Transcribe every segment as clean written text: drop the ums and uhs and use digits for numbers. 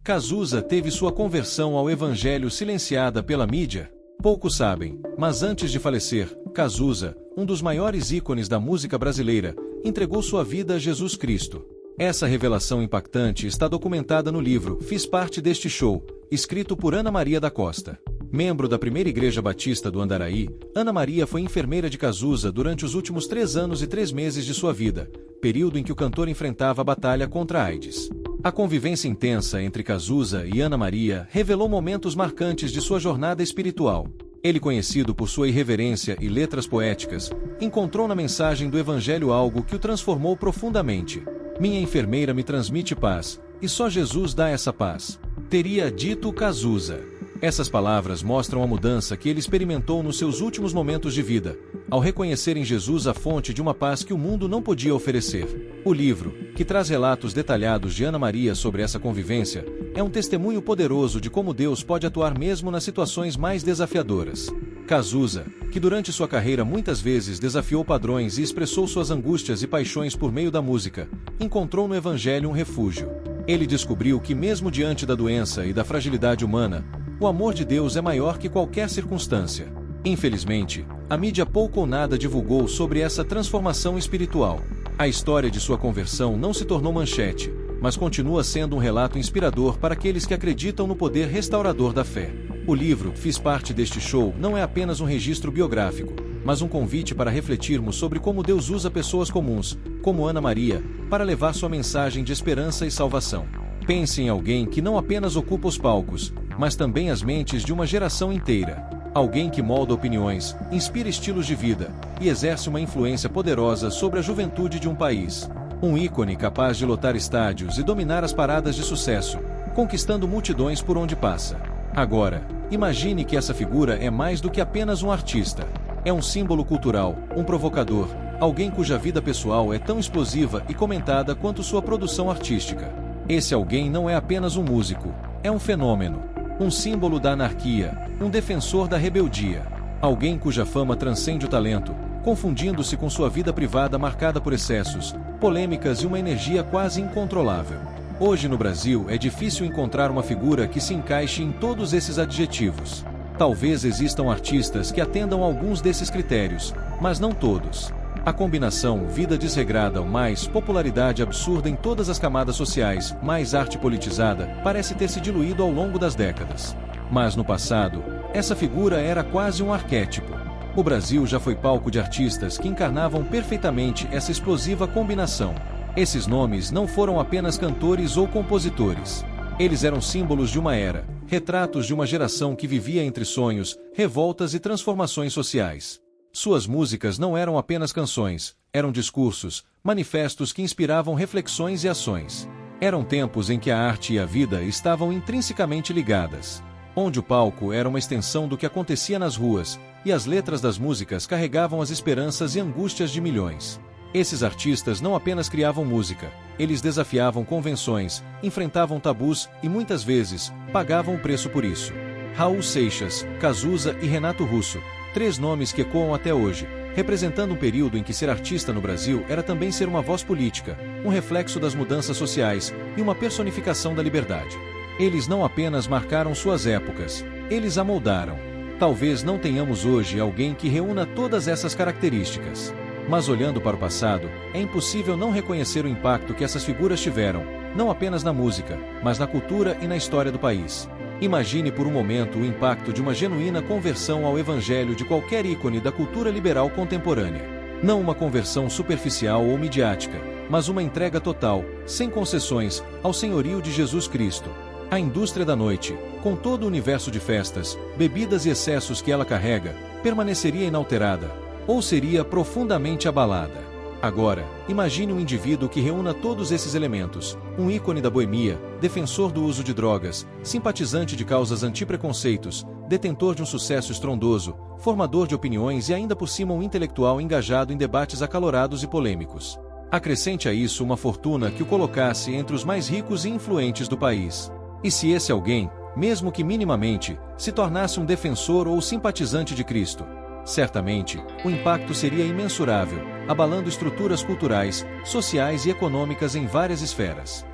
Cazuza teve sua conversão ao evangelho silenciada pela mídia? Poucos sabem, mas antes de falecer, Cazuza, um dos maiores ícones da música brasileira, entregou sua vida a Jesus Cristo. Essa revelação impactante está documentada no livro Fiz Parte Deste Show, escrito por Ana Maria da Costa. Membro da Primeira Igreja Batista do Andaraí, Ana Maria foi enfermeira de Cazuza durante os últimos 3 anos e 3 meses de sua vida, período em que o cantor enfrentava a batalha contra a AIDS. A convivência intensa entre Cazuza e Ana Maria revelou momentos marcantes de sua jornada espiritual. Ele, conhecido por sua irreverência e letras poéticas, encontrou na mensagem do Evangelho algo que o transformou profundamente. Minha enfermeira me transmite paz, e só Jesus dá essa paz, teria dito Cazuza. Essas palavras mostram a mudança que ele experimentou nos seus últimos momentos de vida, ao reconhecer em Jesus a fonte de uma paz que o mundo não podia oferecer. O livro, que traz relatos detalhados de Ana Maria sobre essa convivência, é um testemunho poderoso de como Deus pode atuar mesmo nas situações mais desafiadoras. Cazuza, que durante sua carreira muitas vezes desafiou padrões e expressou suas angústias e paixões por meio da música, encontrou no Evangelho um refúgio. Ele descobriu que mesmo diante da doença e da fragilidade humana, o amor de Deus é maior que qualquer circunstância. Infelizmente, a mídia pouco ou nada divulgou sobre essa transformação espiritual. A história de sua conversão não se tornou manchete, mas continua sendo um relato inspirador para aqueles que acreditam no poder restaurador da fé. O livro Fiz Parte Deste Show não é apenas um registro biográfico, mas um convite para refletirmos sobre como Deus usa pessoas comuns, como Ana Maria, para levar sua mensagem de esperança e salvação. Pense em alguém que não apenas ocupa os palcos, mas também as mentes de uma geração inteira. Alguém que molda opiniões, inspira estilos de vida e exerce uma influência poderosa sobre a juventude de um país. Um ícone capaz de lotar estádios e dominar as paradas de sucesso, conquistando multidões por onde passa. Agora, imagine que essa figura é mais do que apenas um artista. É um símbolo cultural, um provocador, alguém cuja vida pessoal é tão explosiva e comentada quanto sua produção artística. Esse alguém não é apenas um músico, é um fenômeno. Um símbolo da anarquia, um defensor da rebeldia. Alguém cuja fama transcende o talento, confundindo-se com sua vida privada marcada por excessos, polêmicas e uma energia quase incontrolável. Hoje no Brasil é difícil encontrar uma figura que se encaixe em todos esses adjetivos. Talvez existam artistas que atendam a alguns desses critérios, mas não todos. A combinação vida desregrada mais popularidade absurda em todas as camadas sociais, mais arte politizada, parece ter se diluído ao longo das décadas. Mas no passado, essa figura era quase um arquétipo. O Brasil já foi palco de artistas que encarnavam perfeitamente essa explosiva combinação. Esses nomes não foram apenas cantores ou compositores. Eles eram símbolos de uma era, retratos de uma geração que vivia entre sonhos, revoltas e transformações sociais. Suas músicas não eram apenas canções, eram discursos, manifestos que inspiravam reflexões e ações. Eram tempos em que a arte e a vida estavam intrinsecamente ligadas, onde o palco era uma extensão do que acontecia nas ruas, e as letras das músicas carregavam as esperanças e angústias de milhões. Esses artistas não apenas criavam música, eles desafiavam convenções, enfrentavam tabus e muitas vezes pagavam o preço por isso. Raul Seixas, Cazuza e Renato Russo, 3 nomes que ecoam até hoje, representando um período em que ser artista no Brasil era também ser uma voz política, um reflexo das mudanças sociais e uma personificação da liberdade. Eles não apenas marcaram suas épocas, eles a moldaram. Talvez não tenhamos hoje alguém que reúna todas essas características. Mas olhando para o passado, é impossível não reconhecer o impacto que essas figuras tiveram, não apenas na música, mas na cultura e na história do país. Imagine por um momento o impacto de uma genuína conversão ao Evangelho de qualquer ícone da cultura liberal contemporânea. Não uma conversão superficial ou midiática, mas uma entrega total, sem concessões, ao senhorio de Jesus Cristo. A indústria da noite, com todo o universo de festas, bebidas e excessos que ela carrega, permaneceria inalterada, ou seria profundamente abalada. Agora, imagine um indivíduo que reúna todos esses elementos, um ícone da boemia, defensor do uso de drogas, simpatizante de causas anti-preconceitos, detentor de um sucesso estrondoso, formador de opiniões e ainda por cima um intelectual engajado em debates acalorados e polêmicos. Acrescente a isso uma fortuna que o colocasse entre os mais ricos e influentes do país. E se esse alguém, mesmo que minimamente, se tornasse um defensor ou simpatizante de Cristo? Certamente, o impacto seria imensurável, abalando estruturas culturais, sociais e econômicas em várias esferas.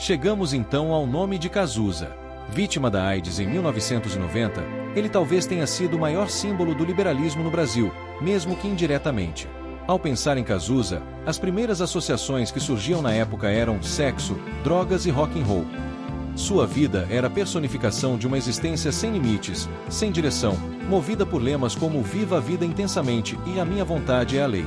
Chegamos então ao nome de Cazuza. Vítima da AIDS em 1990, ele talvez tenha sido o maior símbolo do liberalismo no Brasil, mesmo que indiretamente. Ao pensar em Cazuza, as primeiras associações que surgiam na época eram sexo, drogas e rock and roll. Sua vida era a personificação de uma existência sem limites, sem direção, movida por lemas como "Viva a vida intensamente" e "A minha vontade é a lei".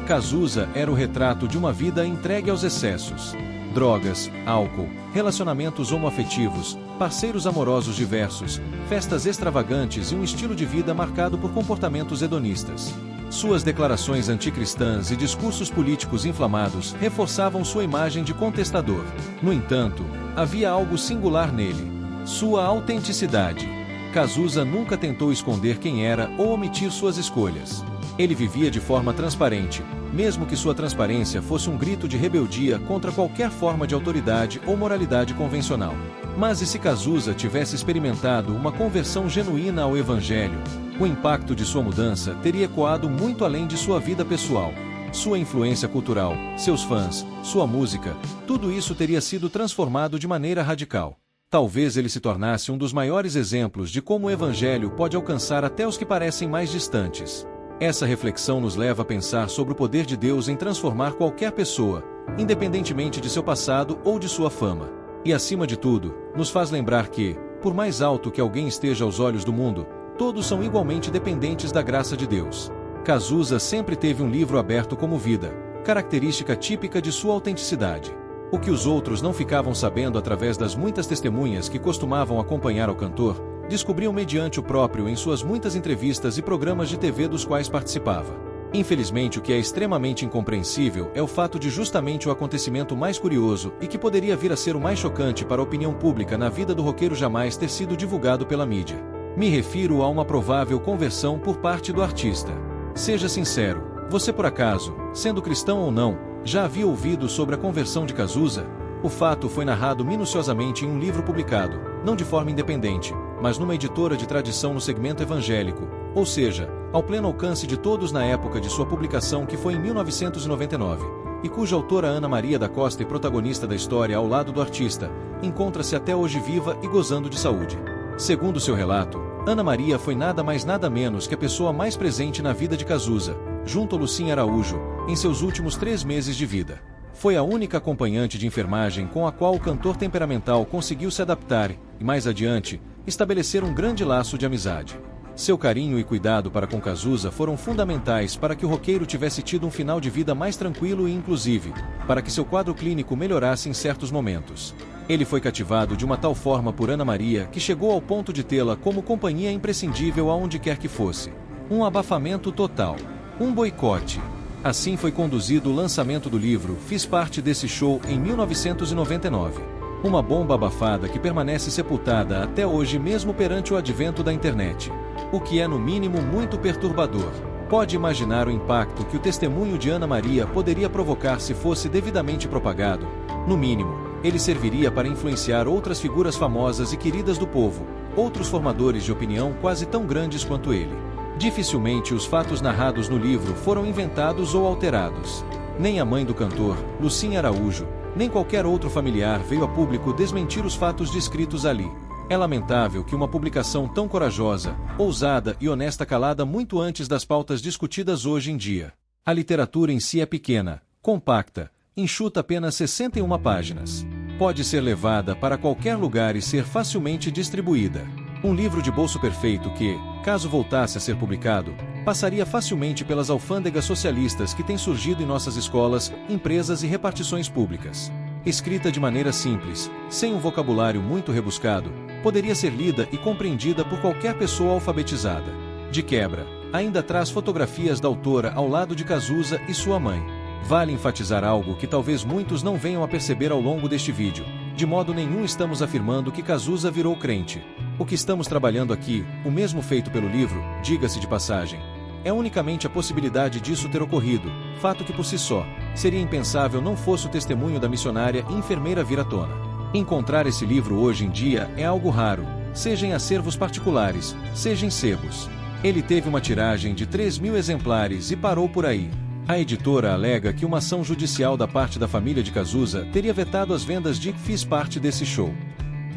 Cazuza era o retrato de uma vida entregue aos excessos. Drogas, álcool, relacionamentos homoafetivos, parceiros amorosos diversos, festas extravagantes e um estilo de vida marcado por comportamentos hedonistas. Suas declarações anticristãs e discursos políticos inflamados reforçavam sua imagem de contestador. No entanto, havia algo singular nele: sua autenticidade. Cazuza nunca tentou esconder quem era ou omitir suas escolhas. Ele vivia de forma transparente, mesmo que sua transparência fosse um grito de rebeldia contra qualquer forma de autoridade ou moralidade convencional. Mas e se Cazuza tivesse experimentado uma conversão genuína ao Evangelho? O impacto de sua mudança teria ecoado muito além de sua vida pessoal. Sua influência cultural, seus fãs, sua música, tudo isso teria sido transformado de maneira radical. Talvez ele se tornasse um dos maiores exemplos de como o Evangelho pode alcançar até os que parecem mais distantes. Essa reflexão nos leva a pensar sobre o poder de Deus em transformar qualquer pessoa, independentemente de seu passado ou de sua fama. E acima de tudo, nos faz lembrar que, por mais alto que alguém esteja aos olhos do mundo, todos são igualmente dependentes da graça de Deus. Cazuza sempre teve um livro aberto como vida, característica típica de sua autenticidade. O que os outros não ficavam sabendo através das muitas testemunhas que costumavam acompanhar ao cantor, descobriam mediante o próprio em suas muitas entrevistas e programas de TV dos quais participava. Infelizmente, o que é extremamente incompreensível é o fato de justamente o acontecimento mais curioso e que poderia vir a ser o mais chocante para a opinião pública na vida do roqueiro jamais ter sido divulgado pela mídia. Me refiro a uma provável conversão por parte do artista. Seja sincero, você por acaso, sendo cristão ou não, já havia ouvido sobre a conversão de Cazuza? O fato foi narrado minuciosamente em um livro publicado, não de forma independente, mas numa editora de tradição no segmento evangélico, ou seja, ao pleno alcance de todos na época de sua publicação, que foi em 1999, e cuja autora Ana Maria da Costa e protagonista da história ao lado do artista, encontra-se até hoje viva e gozando de saúde. Segundo seu relato, Ana Maria foi nada mais nada menos que a pessoa mais presente na vida de Cazuza, junto a Lucinha Araújo, em seus últimos 3 meses de vida. Foi a única acompanhante de enfermagem com a qual o cantor temperamental conseguiu se adaptar e, mais adiante, estabelecer um grande laço de amizade. Seu carinho e cuidado para com Cazuza foram fundamentais para que o roqueiro tivesse tido um final de vida mais tranquilo e, inclusive, para que seu quadro clínico melhorasse em certos momentos. Ele foi cativado de uma tal forma por Ana Maria que chegou ao ponto de tê-la como companhia imprescindível aonde quer que fosse. Um abafamento total. Um boicote. Assim foi conduzido o lançamento do livro Fiz Parte Desse Show em 1999. Uma bomba abafada que permanece sepultada até hoje mesmo perante o advento da internet. O que é no mínimo muito perturbador. Pode imaginar o impacto que o testemunho de Ana Maria poderia provocar se fosse devidamente propagado? No mínimo, ele serviria para influenciar outras figuras famosas e queridas do povo, outros formadores de opinião quase tão grandes quanto ele. Dificilmente os fatos narrados no livro foram inventados ou alterados. Nem a mãe do cantor, Lucinha Araújo, nem qualquer outro familiar veio a público desmentir os fatos descritos ali. É lamentável que uma publicação tão corajosa, ousada e honesta calada muito antes das pautas discutidas hoje em dia. A literatura em si é pequena, compacta, enxuta apenas 61 páginas. Pode ser levada para qualquer lugar e ser facilmente distribuída. Um livro de bolso perfeito que, caso voltasse a ser publicado, passaria facilmente pelas alfândegas socialistas que têm surgido em nossas escolas, empresas e repartições públicas. Escrita de maneira simples, sem um vocabulário muito rebuscado, poderia ser lida e compreendida por qualquer pessoa alfabetizada. De quebra, ainda traz fotografias da autora ao lado de Cazuza e sua mãe. Vale enfatizar algo que talvez muitos não venham a perceber ao longo deste vídeo. De modo nenhum estamos afirmando que Cazuza virou crente. O que estamos trabalhando aqui, o mesmo feito pelo livro, diga-se de passagem, é unicamente a possibilidade disso ter ocorrido, fato que por si só, seria impensável não fosse o testemunho da missionária e enfermeira vir à tona. Encontrar esse livro hoje em dia é algo raro, seja em acervos particulares, seja em sebos. Ele teve uma tiragem de 3.000 exemplares e parou por aí. A editora alega que uma ação judicial da parte da família de Cazuza teria vetado as vendas de Fiz Parte desse show.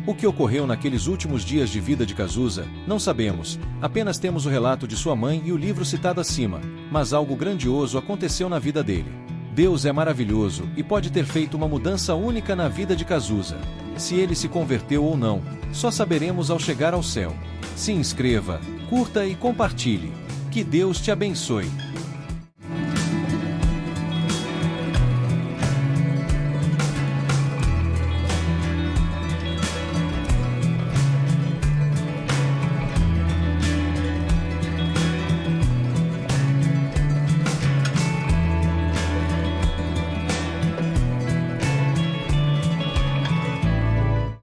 O que ocorreu naqueles últimos dias de vida de Cazuza, não sabemos, apenas temos o relato de sua mãe e o livro citado acima, mas algo grandioso aconteceu na vida dele. Deus é maravilhoso e pode ter feito uma mudança única na vida de Cazuza. Se ele se converteu ou não, só saberemos ao chegar ao céu. Se inscreva, curta e compartilhe. Que Deus te abençoe.